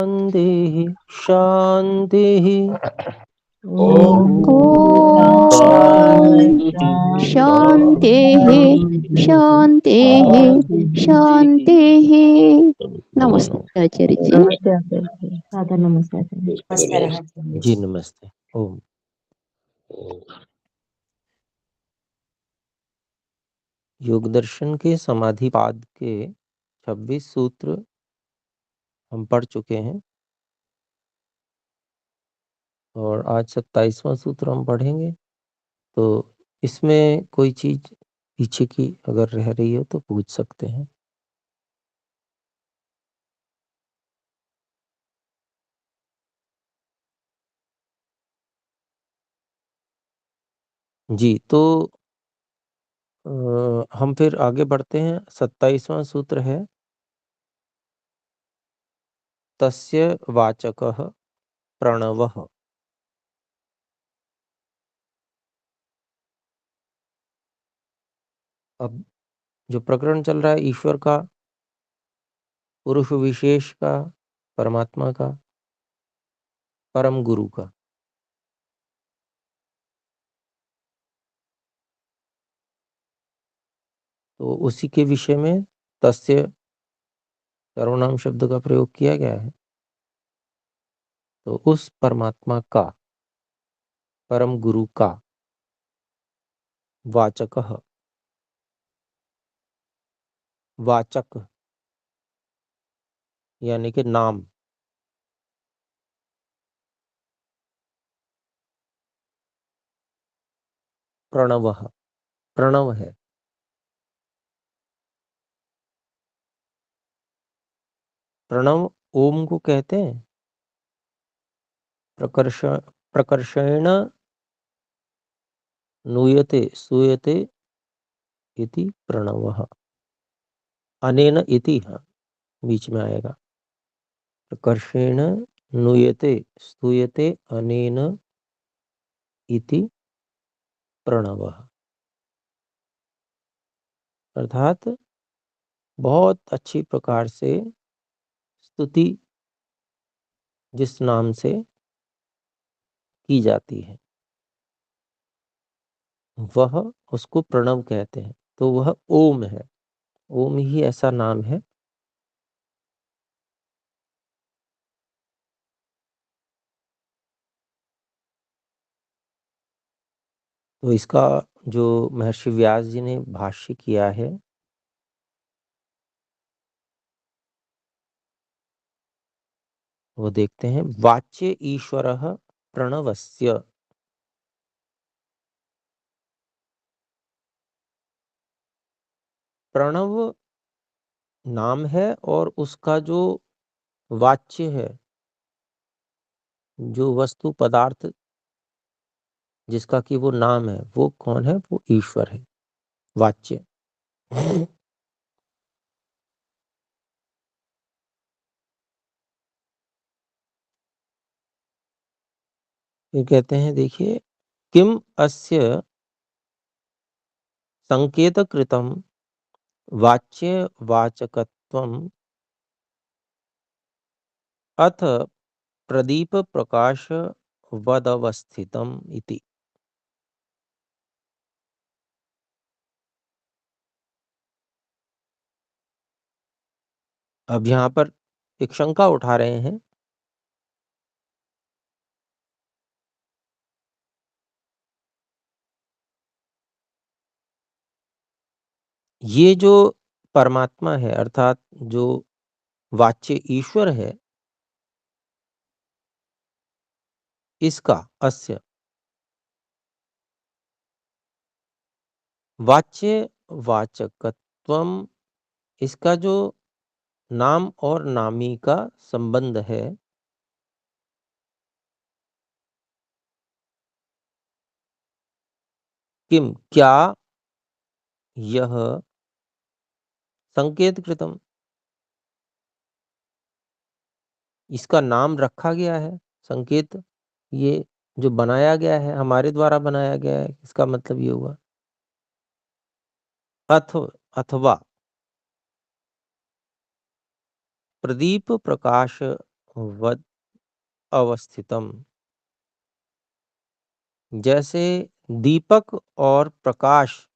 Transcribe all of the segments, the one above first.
शांति शांति शांति शांति। नमस्ते आचार्य जी। नमस्ते आचार्य जी। सादर नमस्ते आचार्य जी। नमस्ते। ओम। योग दर्शन के समाधिपाद के 26 सूत्र हम पढ़ चुके हैं और आज 27वां सूत्र हम पढ़ेंगे। तो इसमें कोई चीज पीछे की अगर रह रही हो तो पूछ सकते हैं। जी। तो हम फिर आगे बढ़ते हैं। 27वां सूत्र है तस्य वाचकः प्रणवः। अब जो प्रकरण चल रहा है ईश्वर का, पुरुष विशेष का, परमात्मा का, परम गुरु का। तो उसी के विषय में तस्य सर्वनाम शब्द का प्रयोग किया गया है। तो उस परमात्मा का, परम गुरु का वाचकः, वाचक यानी कि नाम, प्रणवः, प्रणव है। प्रणव ओम को कहते हैं। प्रकर्षेण नूयते सूयते इति प्रणवः। अनेन इति, हाँ, बीच में आएगा। प्रकर्षेण नूयते स्तूयते अनेन इति प्रणवः। अर्थात बहुत अच्छी प्रकार से स्तुति जिस नाम से की जाती है वह उसको प्रणव कहते हैं। तो वह ओम है। ओम ही ऐसा नाम है तो इसका जो महर्षि व्यास जी ने भाष्य किया है वो देखते हैं। वाच्य ईश्वरः प्रणवस्य। प्रणव नाम है और उसका जो वाच्य है, जो वस्तु पदार्थ जिसका कि वो नाम है, वो कौन है? वो ईश्वर है, वाच्य। ये कहते हैं, देखिए, किम अस्य संकेतकृतं वाच्य वाचकत्वम अथ प्रदीप प्रकाश वदवस्थितम इति। अब यहाँ पर एक शंका उठा रहे हैं। ये जो परमात्मा है अर्थात जो वाच्य ईश्वर है, इसका अस्य वाच्य वाचकत्वम, इसका जो नाम और नामी का संबंध है, किम क्या, यह संकेत कृतम, इसका नाम रखा गया है। संकेत ये जो बनाया गया है, हमारे द्वारा बनाया गया है, इसका मतलब ये हुआ। अथवा प्रदीप प्रकाश वद अवस्थितम। जैसे दीपक और प्रकाश,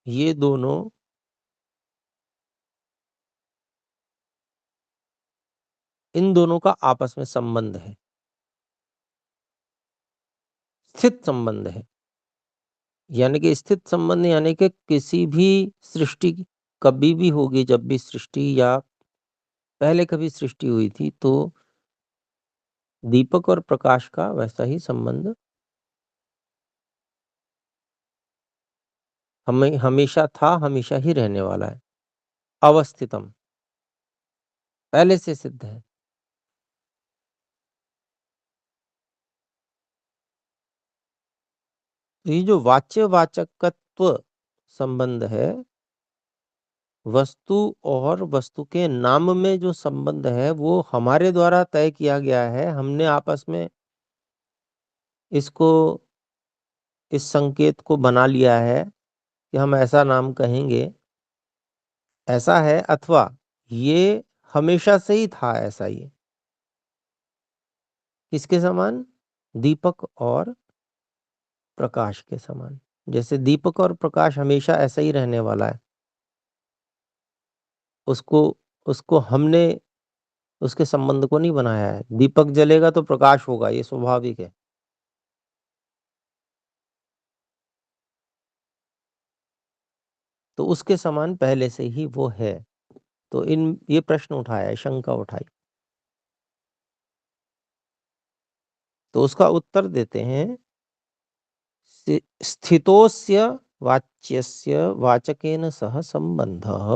ये दोनों इन दोनों का आपस में संबंध है, स्थित संबंध है। यानी कि स्थित संबंध यानी कि किसी भी सृष्टि कभी भी होगी, जब भी सृष्टि या पहले कभी सृष्टि हुई थी, तो दीपक और प्रकाश का वैसा ही संबंध हमेशा था, हमेशा ही रहने वाला है। अवस्थितम पहले से सिद्ध है। तो ये जो वाच्य वाचकत्व संबंध है, वस्तु और वस्तु के नाम में जो संबंध है, वो हमारे द्वारा तय किया गया है। हमने आपस में इसको, इस संकेत को बना लिया है कि हम ऐसा नाम कहेंगे, ऐसा है, अथवा ये हमेशा से ही था ऐसा ही। किसके समान? दीपक और प्रकाश के समान। जैसे दीपक और प्रकाश हमेशा ऐसा ही रहने वाला है, उसको उसको हमने उसके संबंध को नहीं बनाया है। दीपक जलेगा तो प्रकाश होगा, ये स्वाभाविक है। तो उसके समान पहले से ही वो है। तो ये प्रश्न उठाया है, शंका उठाई, तो उसका उत्तर देते हैं, स्थितोस्य वाच्यस्य वाचकेन सह संबंधः।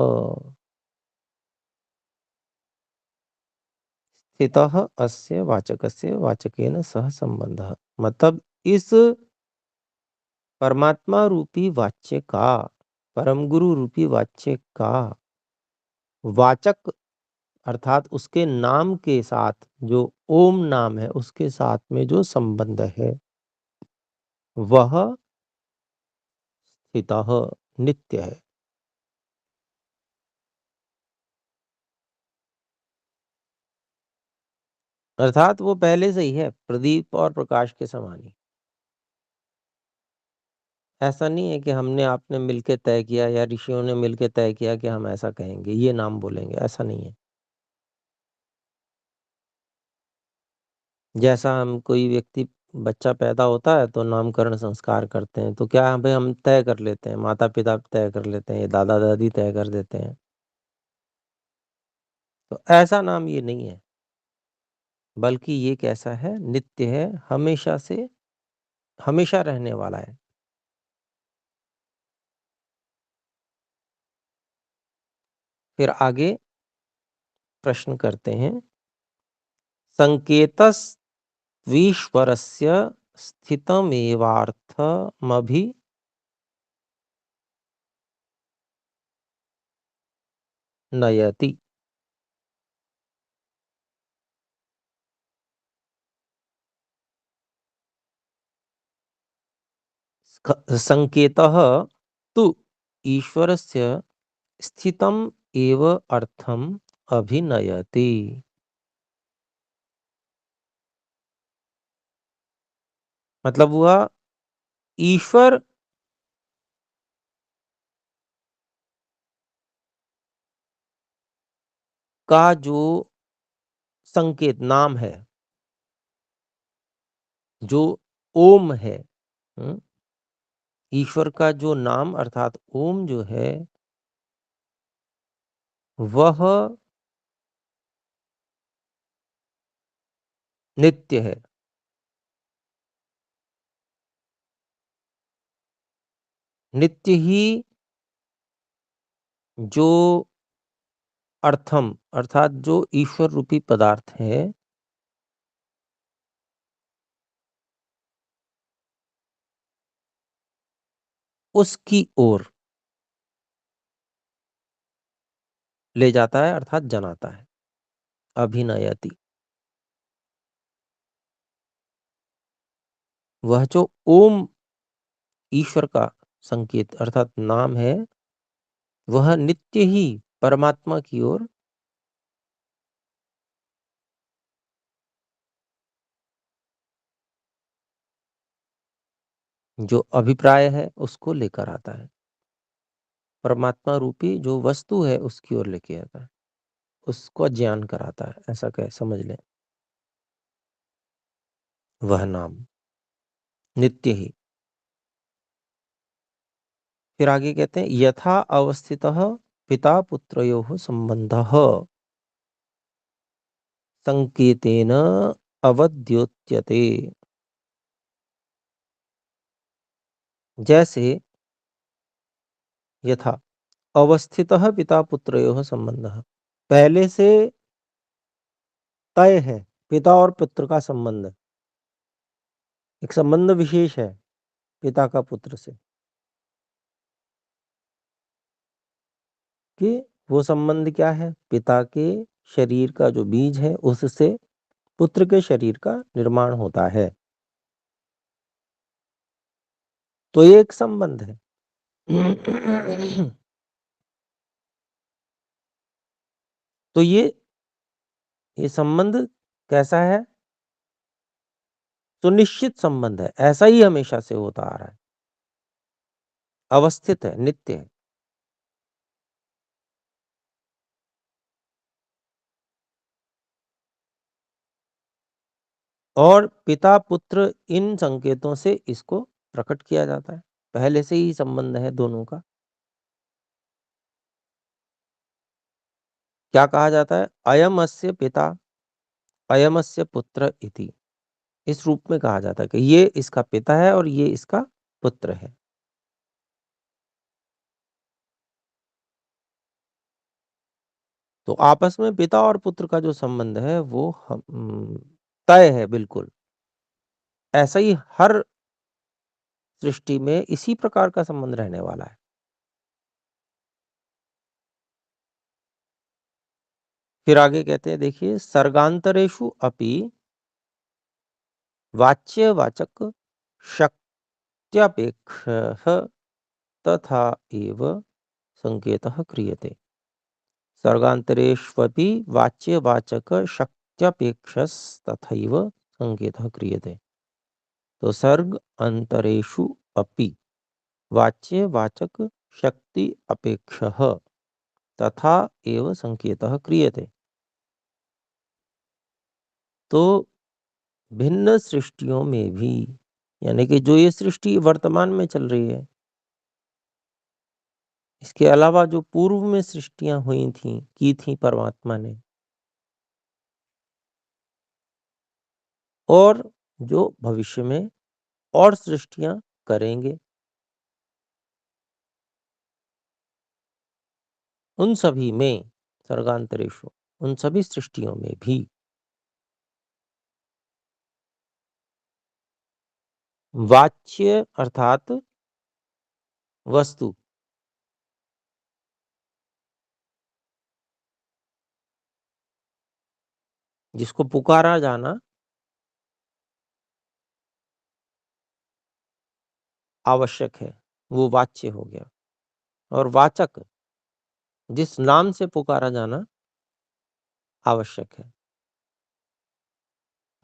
स्थितः अस्य वाचकस्य वाचकेन सह संबंधः, मतलब इस परमात्मा रूपी वाच्य का, परम गुरु रूपी वाच्य का वाचक अर्थात उसके नाम के साथ, जो ओम नाम है उसके साथ में जो संबंध है, वह स्थितः नित्य है। अर्थात वो पहले से ही है, प्रदीप और प्रकाश के समान ही। ऐसा नहीं है कि हमने आपने मिलके तय किया या ऋषियों ने मिलके तय किया कि हम ऐसा कहेंगे, ये नाम बोलेंगे, ऐसा नहीं है। जैसा हम कोई व्यक्ति बच्चा पैदा होता है तो नामकरण संस्कार करते हैं, तो क्या भाई हम तय कर लेते हैं, माता पिता तय कर लेते हैं, दादा दादी तय कर देते हैं, तो ऐसा नाम ये नहीं है, बल्कि ये कैसा है? नित्य है, हमेशा से हमेशा रहने वाला है। फिर आगे प्रश्न करते हैं, संकेतस्त्वीश्वरस्य स्थितमेवार्थमभिनयति। संकेतः तु ईश्वरस्य स्थितम एव अर्थम अभिनयति। मतलब वह ईश्वर का जो संकेत नाम है, जो ओम है, ईश्वर का जो नाम अर्थात ओम जो है, वह नित्य है। नित्य ही जो अर्थम अर्थात जो ईश्वर रूपी पदार्थ है, उसकी ओर ले जाता है, अर्थात जनाता है। अभिनयति, वह जो ओम ईश्वर का संकेत अर्थात नाम है, वह नित्य ही परमात्मा की ओर जो अभिप्राय है उसको लेकर आता है, परमात्मा रूपी जो वस्तु है उसकी ओर लेके आता है, उसको ज्ञान कराता है, ऐसा कह समझ लें। वह नाम नित्य ही। फिर आगे कहते हैं यथा अवस्थितः पिता पुत्रयोः संबंधः संकेतेन अवद्योत्यते। जैसे यथा अवस्थितः पिता पुत्रयोः संबंधः, पहले से तय है पिता और पुत्र का संबंध, एक संबंध विशेष है पिता का पुत्र से, कि वो संबंध क्या है, पिता के शरीर का जो बीज है उससे पुत्र के शरीर का निर्माण होता है, तो ये एक संबंध है। तो ये संबंध कैसा है, सुनिश्चित संबंध है, ऐसा ही हमेशा से होता आ रहा है, अवस्थित है, नित्य है। और पिता पुत्र इन संकेतों से इसको प्रकट किया जाता है, पहले से ही संबंध है दोनों का। क्या कहा जाता है, अयम अस्य पिता अयम अस्य पुत्र इति, इस रूप में कहा जाता है कि ये इसका पिता है और ये इसका पुत्र है। तो आपस में पिता और पुत्र का जो संबंध है वो तय है बिल्कुल, ऐसा ही हर सृष्टि में इसी प्रकार का संबंध रहने वाला है। फिर आगे कहते हैं देखिए, सर्गांतरेषु अपि वाच्यवाचक शक्त्यपेक्षः तथा एव संकेतः क्रियते। सर्गांतरेष्वपि वाच्यवाचक शक्त्यपेक्षस्तथैव संकेतः क्रियते। तो सर्ग अंतरेषु अपि वाच्यवाचक शक्ति अपेक्षः तथा एव संकेतः क्रियते। तो भिन्न सृष्टियों में भी, यानी कि जो ये सृष्टि वर्तमान में चल रही है, इसके अलावा जो पूर्व में सृष्टियां हुई थी, की थी परमात्मा ने, और जो भविष्य में और सृष्टियां करेंगे, उन सभी में सर्गांतरेषु, उन सभी सृष्टियों में भी वाच्य अर्थात वस्तु, जिसको पुकारा जाना आवश्यक है, वो वाच्य हो गया। और वाचक, जिस नाम से पुकारा जाना आवश्यक है,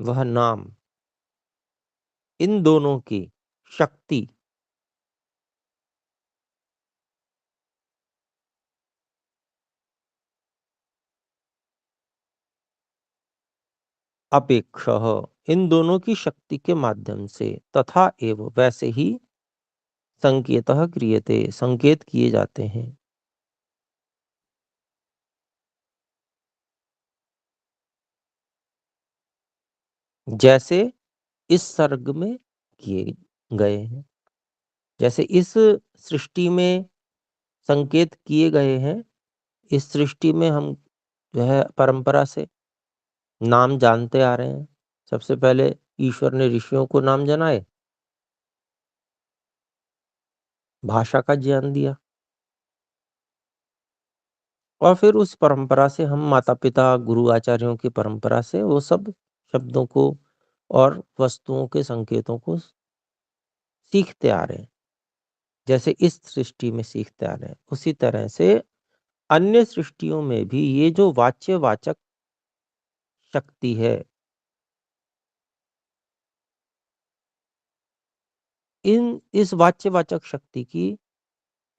वह नाम। इन दोनों की शक्ति अपेक्षः, इन दोनों की शक्ति के माध्यम से, तथा एव वैसे ही संकेतः क्रियते, संकेत किए जाते हैं। जैसे इस सर्ग में किए गए हैं, जैसे इस सृष्टि में संकेत किए गए हैं। इस सृष्टि में हम जो है परंपरा से नाम जानते आ रहे हैं। सबसे पहले ईश्वर ने ऋषियों को नाम जनाए, भाषा का ज्ञान दिया, और फिर उस परंपरा से हम माता पिता गुरु आचार्यों की परंपरा से वो सब शब्दों को और वस्तुओं के संकेतों को सीखते आ रहे हैं। जैसे इस सृष्टि में सीखते आ रहे हैं, उसी तरह से अन्य सृष्टियों में भी ये जो वाच्यवाचक शक्ति है, इस वाच्यवाचक शक्ति की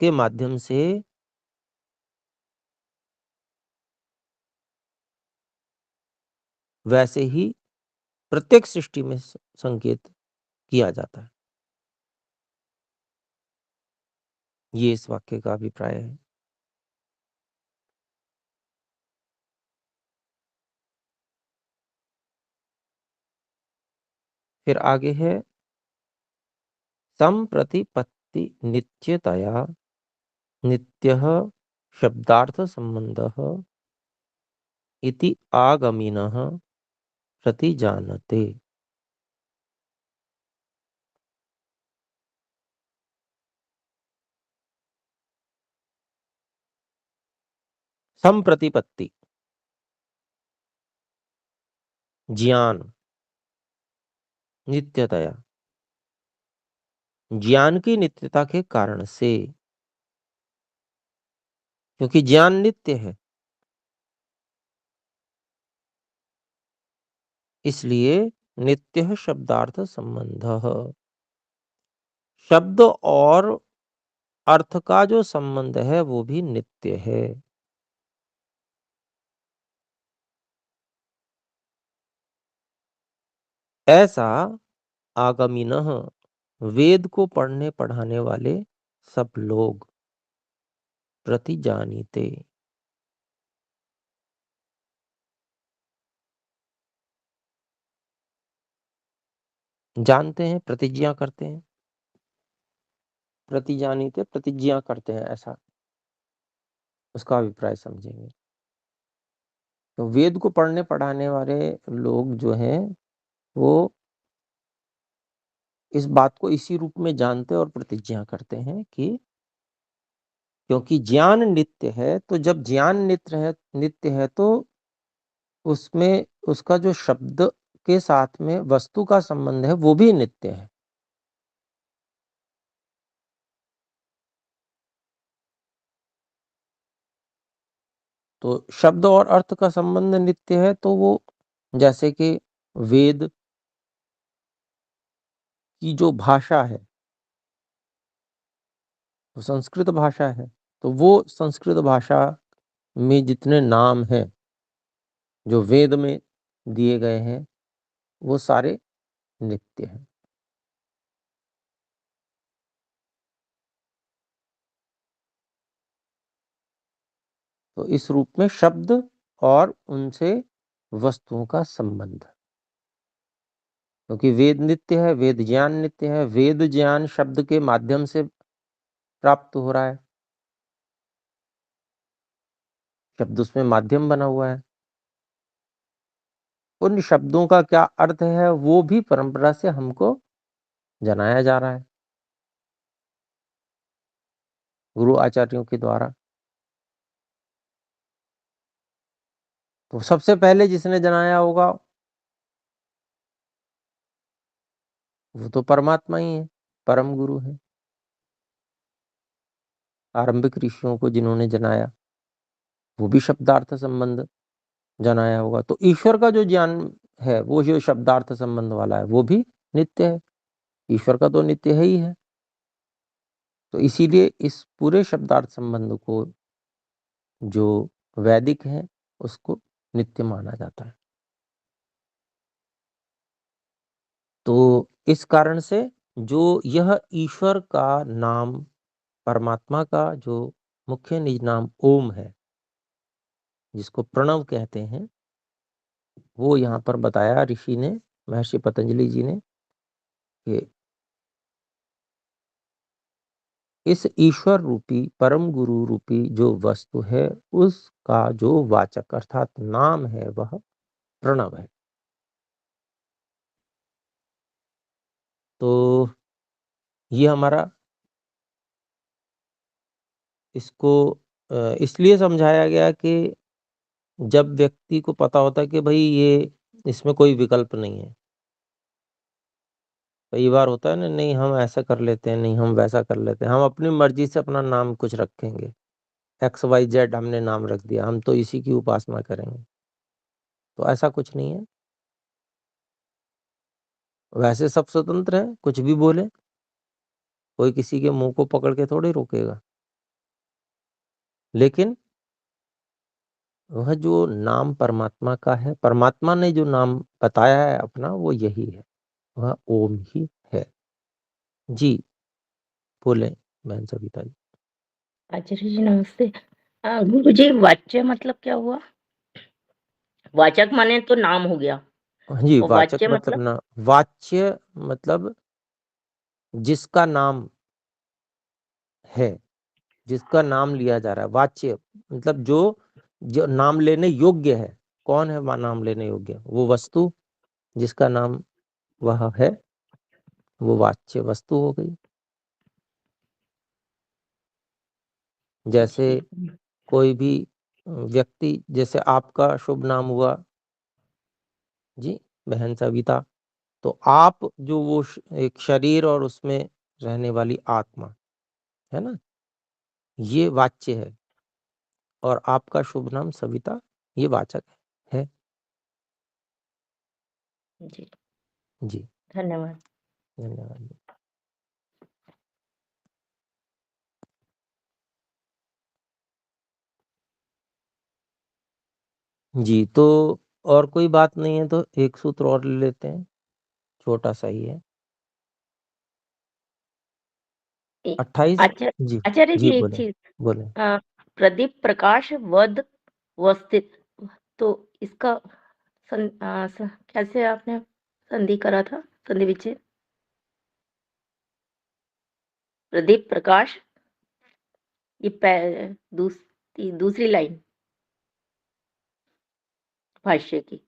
के माध्यम से वैसे ही प्रत्येक सृष्टि में संकेत किया जाता है। ये इस वाक्य का अभिप्राय है। फिर आगे है संप्रतिपत्ति नित्यतया नित्यः शब्दार्थ संबंधः इति आगमिनः प्रतिजानते। संप्रतिपत्ति ज्ञान नित्यतया ज्ञान की नित्यता के कारण से, क्योंकि ज्ञान नित्य है, इसलिए नित्य शब्दार्थ संबंधः शब्द और अर्थ का जो संबंध है वो भी नित्य है। ऐसा आगमिनः वेद को पढ़ने पढ़ाने वाले सब लोग प्रतिजानीते जानते हैं, प्रतिज्ञा करते हैं। प्रतिजानीते प्रतिज्ञा करते हैं, ऐसा उसका अभिप्राय समझेंगे। तो वेद को पढ़ने पढ़ाने वाले लोग जो हैं वो इस बात को इसी रूप में जानते और प्रतिज्ञा करते हैं कि क्योंकि ज्ञान नित्य है, तो जब ज्ञान नित्य है तो उसमें उसका जो शब्द के साथ में वस्तु का संबंध है वो भी नित्य है। तो शब्द और अर्थ का संबंध नित्य है, तो वो जैसे कि वेद की जो भाषा है वो संस्कृत भाषा है, तो वो संस्कृत भाषा में जितने नाम हैं जो वेद में दिए गए हैं वो सारे नित्य हैं। तो इस रूप में शब्द और उनसे वस्तुओं का संबंध, क्योंकि वेद नित्य है, वेद ज्ञान नित्य है, वेद ज्ञान शब्द के माध्यम से प्राप्त हो रहा है, शब्द उसमें माध्यम बना हुआ है। उन शब्दों का क्या अर्थ है वो भी परंपरा से हमको जनाया जा रहा है गुरु आचार्यों के द्वारा। तो सबसे पहले जिसने जनाया होगा वो तो परमात्मा ही है, परम गुरु है। आरंभिक ऋषियों को जिन्होंने जनाया वो भी शब्दार्थ संबंध जनाया होगा। तो ईश्वर का जो ज्ञान है वो जो शब्दार्थ संबंध वाला है वो भी नित्य है, ईश्वर का तो नित्य है ही है। तो इसीलिए इस पूरे शब्दार्थ संबंध को जो वैदिक है उसको नित्य माना जाता है। तो इस कारण से जो यह ईश्वर का नाम, परमात्मा का जो मुख्य निज नाम ओम है, जिसको प्रणव कहते हैं, वो यहाँ पर बताया ऋषि ने, महर्षि पतंजलि जी ने, कि इस ईश्वर रूपी परम गुरु रूपी जो वस्तु है उसका जो वाचक अर्थात नाम है वह प्रणव है। तो ये हमारा इसको इसलिए समझाया गया कि जब व्यक्ति को पता होता है कि भाई ये इसमें कोई विकल्प नहीं है। कई बार होता है ना, नहीं हम ऐसा कर लेते हैं, नहीं हम वैसा कर लेते हैं, हम अपनी मर्जी से अपना नाम कुछ रखेंगे, XYZ हमने नाम रख दिया, हम तो इसी की उपासना करेंगे। तो ऐसा कुछ नहीं है, वैसे सब स्वतंत्र है, कुछ भी बोले। कोई किसी के मुंह को पकड़ के थोड़ी रोकेगा, लेकिन वह जो नाम परमात्मा का है, परमात्मा ने जो नाम बताया है अपना, वो यही है, वह ओम ही है। जी बोले बहन सविता जी। आचार्य जी नमस्ते। गुरु जी, वाच्य मतलब क्या हुआ? वाचक माने तो नाम हो गया, जी, और वाचक वाच्य मतलब मतलब? ना, वाच्य मतलब जिसका नाम है, जिसका नाम लिया जा रहा है। वाच्य मतलब जो नाम लेने योग्य है। कौन है वह नाम लेने योग्य? वो वस्तु जिसका नाम वह है, वो वाच्य वस्तु हो गई। जैसे जी कोई भी व्यक्ति, जैसे आपका शुभ नाम हुआ जी बहन सविता, तो आप जो वो एक शरीर और उसमें रहने वाली आत्मा है ना, ये वाच्य है। और आपका शुभ नाम सविता, ये वाचक है। जी, जी धन्यवाद। धन्यवाद। जी तो और कोई बात नहीं है तो एक सूत्र और ले लेते हैं, छोटा सा ही है। 28। आचार्य जी आचार्य जी, जी एक बोले चीज, बोले। प्रदीप प्रकाश वद वस्थित, तो इसका कैसे आपने संधि करा था, संधि विच्छेद? प्रदीप प्रकाश, ये दूसरी लाइन भाष्य की।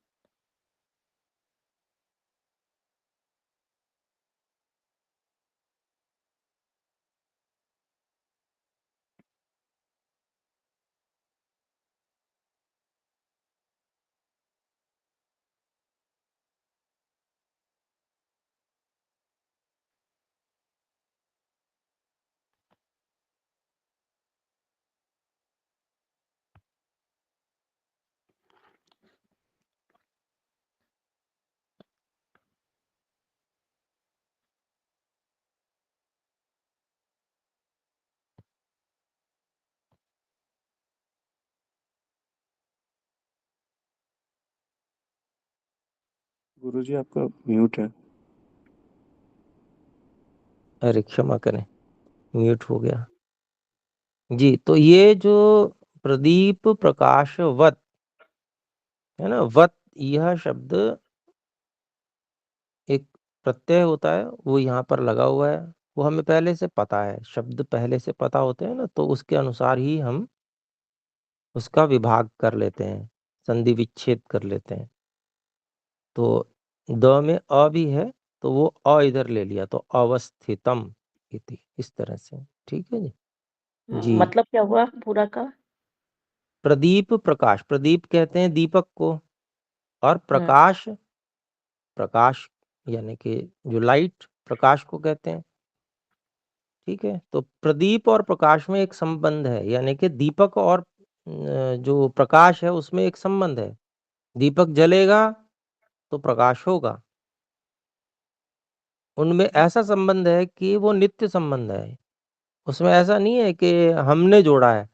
गुरुजी आपका म्यूट है। अरे क्षमा करें, म्यूट हो गया। जी तो ये जो प्रदीप प्रकाश वत है ना, वत, यह शब्द एक प्रत्यय होता है, वो यहाँ पर लगा हुआ है। वो हमें पहले से पता है, शब्द पहले से पता होते हैं ना, तो उसके अनुसार ही हम उसका विभाग कर लेते हैं, संधि विच्छेद कर लेते हैं। तो द में अ भी है, तो वो अ इधर ले लिया, तो अवस्थितम इति, इस तरह से। ठीक है जी। जी मतलब क्या हुआ पूरा का? प्रदीप प्रकाश, प्रदीप कहते हैं दीपक को, और प्रकाश, प्रकाश यानी कि जो लाइट, प्रकाश को कहते हैं। ठीक है, तो प्रदीप और प्रकाश में एक संबंध है, यानी कि दीपक और जो प्रकाश है उसमें एक संबंध है। दीपक जलेगा तो प्रकाश होगा, उनमें ऐसा संबंध है कि वो नित्य संबंध है। उसमें ऐसा नहीं है कि हमने जोड़ा है।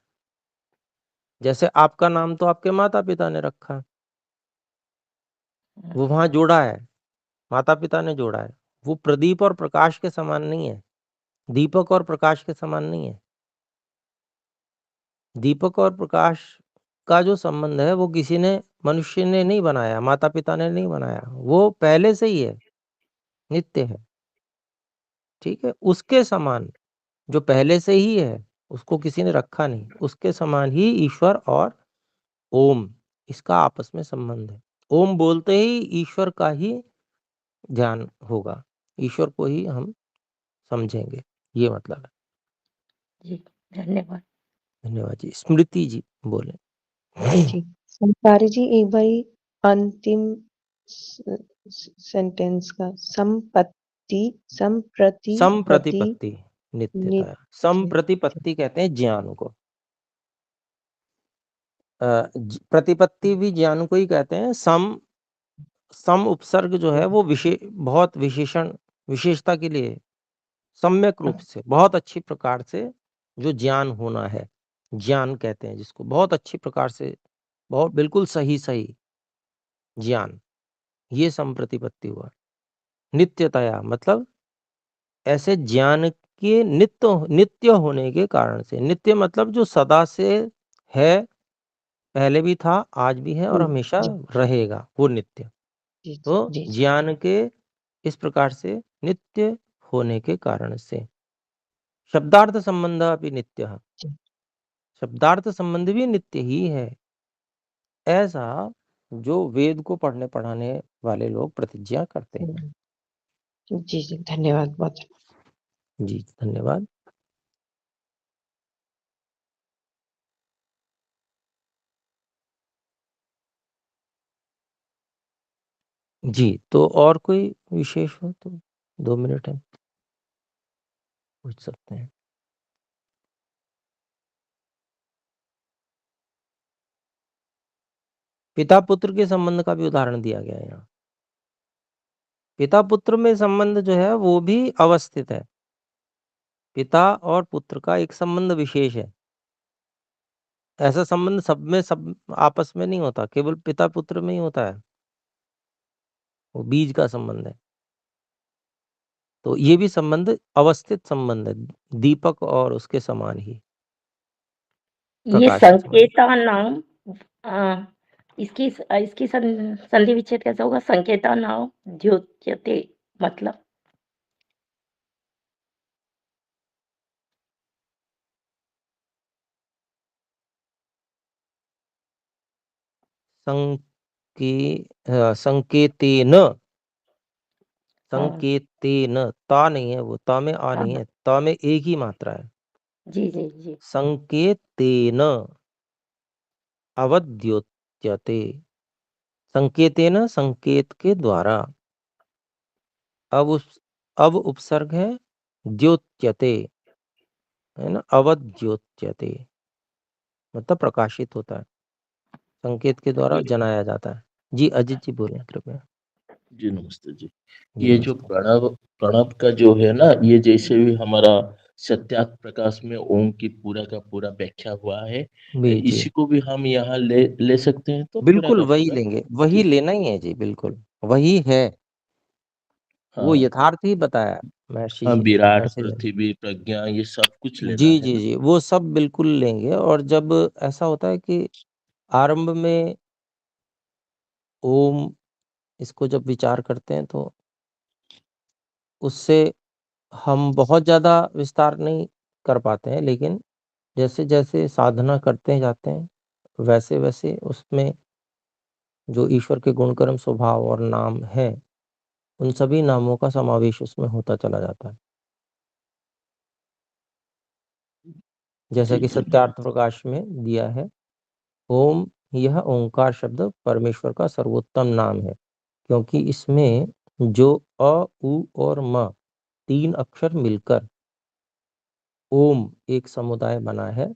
जैसे आपका नाम तो आपके माता पिता ने रखा, वो वहां जोड़ा है, माता पिता ने जोड़ा है। वो प्रदीप और प्रकाश के समान नहीं है, दीपक और प्रकाश के समान नहीं है। दीपक और प्रकाश का जो संबंध है वो किसी ने, मनुष्य ने नहीं बनाया, माता पिता ने नहीं बनाया, वो पहले से ही है, नित्य है। ठीक है, उसके समान जो पहले से ही है, उसको किसी ने रखा नहीं, उसके समान ही ईश्वर और ओम, इसका आपस में संबंध है। ओम बोलते ही ईश्वर का ही ध्यान होगा, ईश्वर को ही हम समझेंगे, ये मतलब है। जी, धन्यवाद। धन्यवाद जी। स्मृति जी बोले। जी संसारी जी, एक बारी अंतिम सेंटेंस का संपत्ति संप्रति संप्रतिपत्ति नित्यता, नित्य। संप्रतिपत्ति कहते हैं ज्ञान को। प्रतिपत्ति भी ज्ञान को ही कहते हैं। सम उपसर्ग जो है वो बहुत विशेषण, विशेषता के लिए सम्यक रूप से, बहुत अच्छी प्रकार से जो ज्ञान होना है, ज्ञान कहते हैं जिसको, बहुत अच्छी प्रकार से, बहुत बिल्कुल सही सही ज्ञान, ये संप्रतिपत्ति हुआ। नित्यतया मतलब ऐसे ज्ञान के नित्य होने के कारण से, नित्य मतलब जो सदा से है, पहले भी था, आज भी है और हमेशा रहेगा, वो नित्य। तो ज्ञान के इस प्रकार से नित्य होने के कारण से शब्दार्थ संबंध भी नित्य है, शब्दार्थ संबंध भी नित्य ही है, ऐसा जो वेद को पढ़ने पढ़ाने वाले लोग प्रतिज्ञा करते हैं। जी जी, धन्यवाद बहुत। जी धन्यवाद। जी, तो और कोई विशेष हो तो 2 मिनट है, पूछ सकते हैं। पिता पुत्र के संबंध का भी उदाहरण दिया गया है यहाँ। पिता पुत्र में संबंध जो है वो भी अवस्थित है, पिता और पुत्र का एक संबंध विशेष है। ऐसा संबंध सब आपस में नहीं होता, केवल पिता पुत्र में ही होता है, वो बीज का संबंध है। तो ये भी संबंध अवस्थित संबंध है, दीपक और उसके समान ही। ये संकेता नाम इसकी संधि विच्छेद कैसा होगा? संकेता नाम द्योत्यते मतलब संकेतेन, संकेतेन, ता नहीं है वो, ता में आ नहीं है, ता में एक ही मात्रा है। जी जी जी। संकेतेन अवद्योत्यते, संकेतेन संकेत के द्वारा, अब उपसर्ग है द्योत्यते, है ना, अवद्योत्यते मतलब प्रकाशित होता है, संकेत के द्वारा जनाया जाता है। जी अजित जी बोलें कृपया। जी नमस्ते जी। ये जो प्रणव का जो है ना, ये जैसे भी हमारा सत्यार्थ प्रकाश में ओम की पूरा का पूरा व्याख्या हुआ है, इसी को भी हम यहाँ ले सकते हैं तो बिल्कुल वही लेंगे, वही लेना ही है जी, बिल्कुल वही है। वो यथार्थ ही बताया महर्षि जी ने, विराट, पृथ्वी, प्रज्ञा, ये सब कुछ लेना जी है जी जी, वो सब बिल्कुल लेंगे। और जब ऐसा होता है कि आरंभ में ओम, इसको जब विचार करते हैं तो उससे हम बहुत ज्यादा विस्तार नहीं कर पाते हैं, लेकिन जैसे जैसे साधना करते जाते हैं वैसे वैसे उसमें जो ईश्वर के गुणकर्म स्वभाव और नाम है, उन सभी नामों का समावेश उसमें होता चला जाता है। जैसा कि सत्यार्थ प्रकाश में दिया है, ओम, यह ओंकार शब्द परमेश्वर का सर्वोत्तम नाम है, क्योंकि इसमें जो अ, उ और म 3 अक्षर मिलकर ओम एक समुदाय बना है।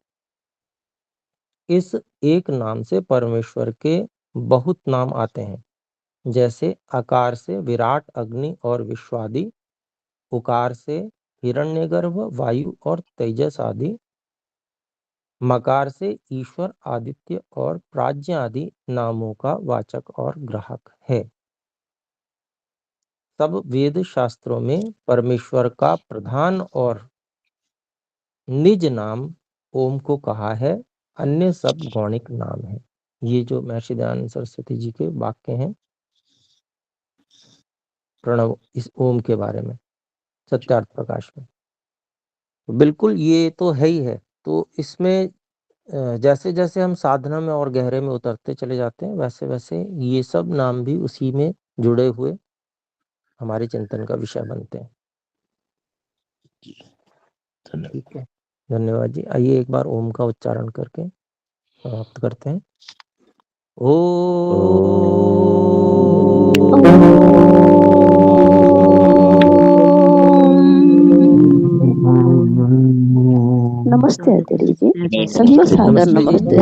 इस एक नाम से परमेश्वर के बहुत नाम आते हैं, जैसे आकार से विराट, अग्नि और विश्वादि, उकार से हिरण्यगर्भ, वायु और तेजस आदि, मकार से ईश्वर, आदित्य और प्राज्ञ आदि नामों का वाचक और ग्राहक है। सब वेद शास्त्रों में परमेश्वर का प्रधान और निज नाम ओम को कहा है, अन्य सब गौणिक नाम है। ये जो महर्षि दयानंद सरस्वती जी के वाक्य हैं प्रणव इस ओम के बारे में सत्यार्थ प्रकाश में, तो बिल्कुल ये तो है ही है। तो इसमें जैसे जैसे हम साधना में और गहरे में उतरते चले जाते हैं, वैसे वैसे ये सब नाम भी उसी में जुड़े हुए हमारे चिंतन का विषय बनते हैं। ठीक है, धन्यवाद जी। आइए एक बार ओम का उच्चारण करके समाप्त करते हैं। नमस्ते अतिथि जी, सभी को सादर नमस्ते।